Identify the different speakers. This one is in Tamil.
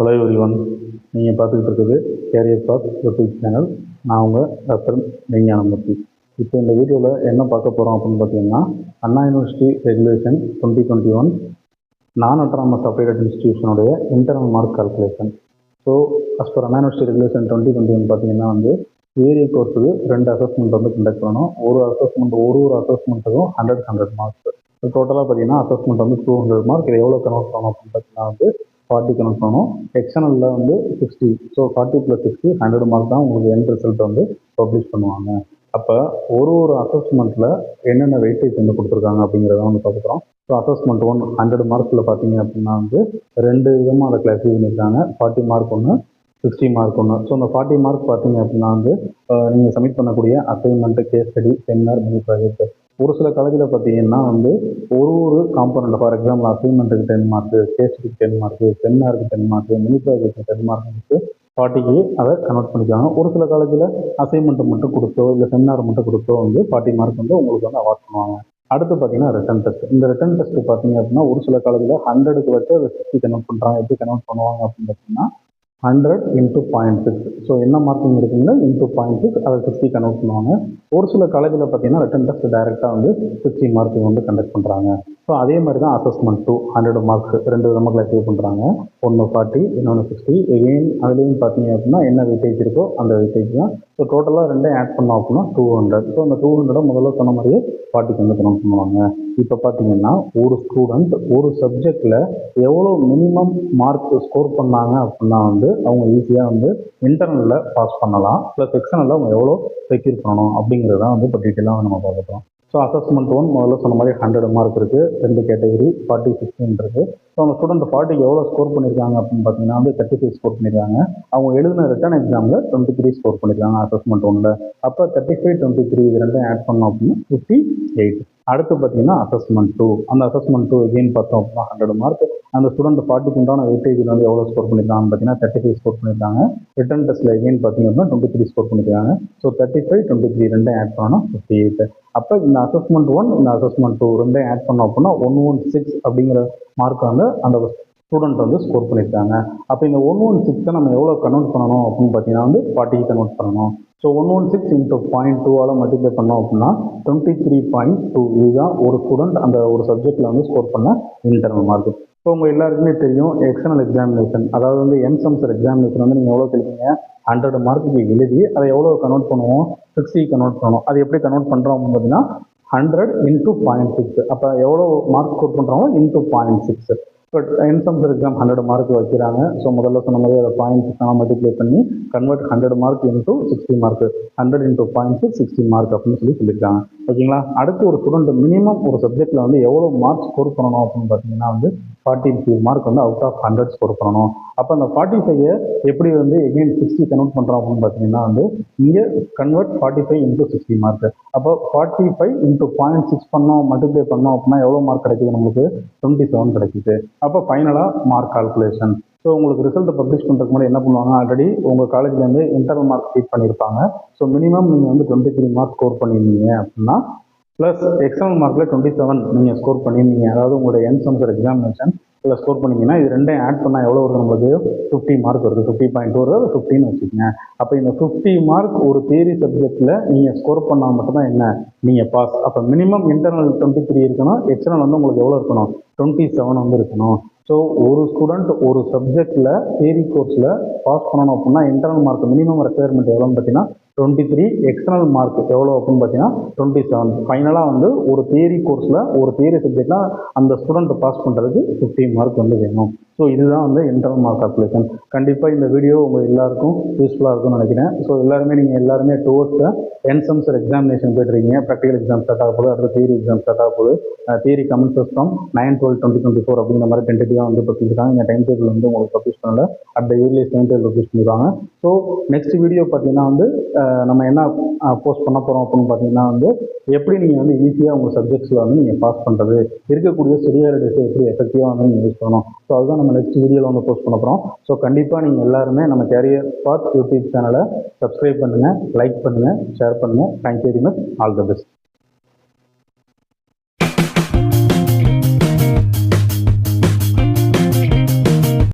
Speaker 1: ஹலோ எவ்ரிவன், நீங்கள் பார்த்துக்கிட்டு இருக்குது கேரியர் பாத் யூடியூப் சேனல். நான் உங்கள் டாக்டர் விஞ்ஞானமூர்த்தி. இப்போ இந்த வீடியோவில் என்ன பார்க்க போகிறோம் அப்படின்னு பார்த்தீங்கன்னா, அண்ணா யூனிவர்சிட்டி ரெகுலேஷன் 2021 நான் அட்டானமஸ் அப்ளைட் இன்ஸ்டிடியூஷனுடைய internal mark calculation. So as per Anna university regulation 2021 பார்த்தீங்கன்னா தியரி கோர்ஸுக்கு 2 அசஸ்மெண்ட் கண்டக்ட் பண்ணணும். ஒரு அசஸ்மெண்ட்டுக்கும் 100 மார்க்ஸ். டோட்டலாக பார்த்தீங்கன்னா அசஸ்மெண்ட் 200 மார்க். இது எவ்வளோ கன்வெர்ட் பண்ணணும் அப்படின்னு பார்த்தீங்கன்னா 40 கனெக்ட் பண்ணணும். எக்ஸ்டர்னலில் 60. ஸோ 40 + 60 100 மார்க் தான் உங்களுக்கு எண்ட் ரிசல்ட் பப்ளிஷ் பண்ணுவாங்க. அப்போ ஒரு அசஸ்மெண்ட்டில் என்னென்ன வெயிட்டேஜ் கொடுத்துருக்காங்க அப்படிங்கிறத பார்க்குறோம். ஸோ அசஸ்மெண்ட் 1 100 மார்க்கில் பார்த்தீங்க அப்படின்னா 2 விதமாக அதை கிளாஸிஃபை பண்ணியிருக்காங்க. 40 மார்க் ஒன்று, 60 மார்க் ஒன்று. ஸோ அந்த 40 மார்க் பார்த்தீங்க அப்படின்னா நீங்கள் சப்மிட் பண்ணக்கூடிய assignment, case study, seminar, mini project. ஒரு சில காலேஜில் பார்த்தீங்கன்னா ஒரு காம்பனண்ட், ஃபார் எக்ஸாம்பிள் அசைன்மெண்ட்டுக்கு 10 மார்க்கு, கேஸ் ஸ்டடிக்கு 10 மார்க்கு, செமினாருக்கு 10 மார்க்கு, மினி ப்ராஜெக்ட்டுக்கு 10 மார்க்கு 40க்கு அதை கன்வெர்ட் பண்ணிக்காங்க. ஒரு சில காலேஜில் அசைன்மெண்ட்டை மட்டும் கொடுத்தோ இல்லை செமினார் மட்டும் கொடுத்தோ 40 மார்க் உங்களுக்கு அவார்ட் பண்ணுவாங்க. அடுத்து பார்த்தீங்கன்னா ரிட்டன் டெஸ்ட். இந்த ரிட்டன் டெஸ்ட் பார்த்தீங்க அப்படின்னா ஒரு சில காலேஜில் 100க்கு வச்சு அதை 60 கன்வெர்ட் பண்ணுறாங்க. எப்படி கன்வெர்ட் பண்ணுவாங்க அப்படின்னு பார்த்தீங்கன்னா 100 × 0.6. ஸோ என்ன மார்க்கிங் இருக்குங்களோ × 0.6 அதை 60 கன்வெர்ட் பண்ணுவாங்க. ஒரு சில காலேஜில் பார்த்தீங்கன்னா ரிட்டன் டெஸ்ட் டைரெக்டாக 60 மார்க் கண்டக்ட் பண்ணுறாங்க. ஸோ அதே மாதிரி தான் அசஸ்மெண்ட் 2 100 மார்க்ஸ் 2 விதமாக கிளாஸிஃபை பண்ணுறாங்க. ஒன்று 40, இன்னொன்று 60. எகெயின் அதுலேயும் பார்த்தீங்க அப்படின்னா என்ன வெயிட்டேஜ் இருக்கோ அந்த வெயிட்டேஜ் தான். ஸோ டோட்டலாக ரெண்டையும் ஆட் பண்ணோம் அப்படின்னா 200. ஸோ அந்த 200 முதல்ல சொன்ன மாதிரியே 40க்கு கன்வெர்ட் பண்ணுவாங்க. இப்போ பார்த்தீங்கன்னா ஒரு ஸ்டூடெண்ட் ஒரு சப்ஜெக்டில் எவ்வளோ மினிமம் மார்க் ஸ்கோர் பண்ணாங்க அப்படின்னா அவங்க ஈஸியாக இன்டர்னலில் பாஸ் பண்ணலாம். ப்ளஸ் எக்ஸ்டர்னலில் அவங்க எவ்வளோ செக்யூர் பண்ணணும் அப்படிங்கிறது தான் இப்போ டீட்டெயிலாக நம்ம பார்க்குறோம். ஸோ அசஸ்மெண்ட் 1 முதல்ல சொன்ன மாதிரி 100 மார்க் இருக்குது. 2 கேட்டகரி 40, 60 இருக்குது. ஸோ அந்த ஸ்டூடெண்ட் 40க்கு எவ்வளோ ஸ்கோர் பண்ணியிருக்காங்க அப்படின்னு பார்த்தீங்கன்னா 35 ஸ்கோர் பண்ணியிருக்காங்க. அவங்க எழுதின ரிட்டன் எக்ஸாமில் 23 ஸ்கோர் பண்ணியிருக்காங்க அசஸ்மெண்ட் 1. அப்போ 35, 23 இது ரெண்டும் ஆட் பண்ணோம் அப்படின்னா 58. அடுத்து பார்த்தீங்கன்னா அசஸ்மெண்ட் 2. அந்த அசஸ்மெண்ட் 2 எகெயின் பார்த்தோம் அப்படின்னா 100 மார்க். அந்த ஸ்டூடெண்ட் 40க்கு உண்டான வெயிட்டேஜில் எவ்வளோ ஸ்கோர் பண்ணியிருக்காங்கன்னு பார்த்தீங்கன்னா 35 ஸ்கோர் பண்ணியிருக்காங்க. ரிட்டன் டெஸ்ட்டில் எகெயின் பார்த்தீங்க அப்படின்னா 23 ஸ்கோர் பண்ணியிருக்காங்க. ஸோ 35, 23 ரெண்டும் ஆட் பண்ணோன்னா 58. அப்போ இந்த அசஸ்மெண்ட் 1 இந்த அசஸ்மெண்ட் 2 ரெண்டும் ஆட் பண்ணோம் அப்படின்னா 116 அப்படிங்கிற மார்க் அந்த ஸ்டூடெண்ட் ஸ்கோர் பண்ணியிருக்காங்க. அப்போ இந்த 116 நம்ம எவ்வளோ கன்வெர்ட் பண்ணணும் அப்படின்னு பார்த்தீங்கன்னா 40க்கு கன்வெர்ட் பண்ணணும். ஸோ 116 × 0.2 மல்டிப்ளை பண்ணோம் அப்படின்னா 23.2. இதுதான் ஒரு ஸ்டூடெண்ட் அந்த ஒரு சப்ஜெக்டில் ஸ்கோர் பண்ண இன்டர்னல் மார்க். ஸோ உங்கள் எல்லாருக்குமே தெரியும் எக்ஸ்டர்னல் எக்ஸாமினேஷன், அதாவது என்சம்சர் எக்ஸாமினேஷன் நீங்கள் எவ்வளோ கேட்பீங்க 100 மார்க்குக்கு எழுதி அதை எவ்வளோ கன்வெர்ட் பண்ணுவோம் 60 கன்வெர்ட் பண்ணணும். அது எப்படி கன்வெர்ட் பண்ணுறோம் அப்படின்னு பார்த்தீங்கன்னா 100 × 0.6. அப்போ எவ்வளோ மார்க் ஸ்கோர் பண்ணுறோமோ × 0.6. இப்போ என்சம்சர் எக்ஸாம் 100 மார்க் வைக்கிறாங்க. ஸோ முதல்ல சொன்ன மாதிரி அதை 0.6 மல்டிப்ளை பண்ணி கன்வெர்ட் 100 மார்க் × 60 மார்க். 100 × 0.6 60 மார்க் அப்படின்னு சொல்லியிருக்காங்க. ஓகேங்களா. அடுத்து ஒரு ஸ்டூடெண்ட் மினிமம் ஒரு சப்ஜெக்டில் எவ்வளோ மார்க் ஸ்கோர் பண்ணணும் அப்படின்னு பார்த்தீங்கன்னா 45 மார்க் அவுட் ஆஃப் 100 ஸ்கோர் பண்ணணும். அப்போ அந்த 45 எப்படி எகெயின் 60 கன்வெர்ட் பண்ணுறோம் அப்படின்னு பார்த்தீங்கன்னா இங்கே கன்வெர்ட் 45 × 60 மார்க். அப்போ 45 × 0.6 பண்ணோம் மல்டிப்ளை பண்ணோம் அப்படின்னா எவ்வளோ மார்க் கிடைக்குது நமக்கு 27 கிடைக்குது. அப்போ ஃபைனலாக மார்க் கால்குலேஷன். ஸோ உங்களுக்கு ரிசல்ட் பப்ளிஷ் பண்ணுறதுக்கு முன்னாடி என்ன பண்ணுவாங்க, ஆல்ரெடி உங்கள் காலேஜ்லேருந்து இன்டர்னல் மார்க் ஃபீட் பண்ணியிருப்பாங்க. ஸோ மினிமம் நீங்கள் 23 மார்க் ஸ்கோர் பண்ணியிருந்தீங்க அப்படின்னா ப்ளஸ் எக்ஸ்டர்னல் மார்க்கில் 27 நீங்கள் ஸ்கோர் பண்ணியிருந்தீங்க, அதாவது உங்களுடைய என்சம்சர் எக்ஸாமினேஷன் இதில் ஸ்கோர் பண்ணிங்கன்னா இது ரெண்டையும் ஆட் பண்ணால் எவ்வளோ வருது நம்மளுக்கு 50 மார்க் வருது. 50.2 வருது. 15 வச்சுக்கோங்க. அப்போ இந்த 50 மார்க் ஒரு தியரி சப்ஜெக்டில் நீங்கள் ஸ்கோர் பண்ணால் மட்டும்தான் என்ன நீங்கள் பாஸ். அப்போ மினிமம் இன்டர்னல் 23 இருக்கணும். எக்ஸ்டர்னல் உங்களுக்கு எவ்வளோ இருக்கணும் 27 இருக்கணும். ஸோ ஒரு ஸ்டூடெண்ட் ஒரு சப்ஜெக்டில் தியரி கோர்ஸில் பாஸ் பண்ணணும் அப்படின்னா இன்டர்னல் மார்க் மினிமம் ரெக்குயர்மெண்ட் எவ்வளோன்னு பார்த்தீங்கன்னா 23. எக்ஸ்டர்னல் மார்க் எவ்வளோ அப்படின்னு பார்த்தீங்கன்னா 27. ஃபைனலாக ஒரு தியரி கோர்ஸில் ஒரு தியரி சப்ஜெக்டில் அந்த ஸ்டூடெண்ட் பாஸ் பண்ணுறதுக்கு 50 மார்க் வேணும். ஸோ இதுதான் இன்டர்னல் மார்க் கால்குலேஷன். கண்டிப்பாக இந்த வீடியோ உங்கள் எல்லாருக்கும் யூஸ்ஃபுல்லாக இருக்கும்னு நினைக்கிறேன். ஸோ நீங்கள் எல்லாருமே டுவர்ட்ஸ் என்சம்சர் எக்ஸாமினேஷன் போய்ட்டுருக்கீங்க. ப்ராக்டிகல் எக்ஸாம் ஸ்டார்ட் ஆக போகுது. அடுத்த தியரி எக்ஸாம் ஸ்டார்ட் ஆக போகுது. தியரி கமென்சஸ் ஃப்ரம் 9/12/2024 அப்படிங்கிற மாதிரி டென்டேட்டிவாக பப்ளிஷ் இந்த டைம் டேபிள் உங்களுக்கு பப்ளிஷ் பண்ணல. At early time table publish பண்ணிடுவாங்க. ஸோ நெக்ஸ்ட் வீடியோ பார்த்தீங்கன்னா நம்ம என்ன போஸ்ட் பண்ண போகிறோம் அப்படின்னு பார்த்தீங்கன்னா எப்படி நீங்கள் ஈஸியாக உங்கள் சப்ஜெக்ட்ஸில் நீங்கள் பாஸ் பண்ணுறது, இருக்கக்கூடிய ஸ்டெடியாலிட்டிஸை எப்படி எஃபெக்டிவாக நீங்கள் யூஸ் பண்ணணும். ஸோ அதுதான் நம்ம நெக்ஸ்ட் வீடியோவில் போஸ்ட் பண்ண போகிறோம். ஸோ கண்டிப்பாக நீங்கள் எல்லாருமே நம்ம கேரியர் பாத் யூடியூப் சேனலை சப்ஸ்கிரைப் பண்ணுங்கள், லைக் பண்ணுங்கள், ஷேர் பண்ணுங்கள். Thank you very much. All the best.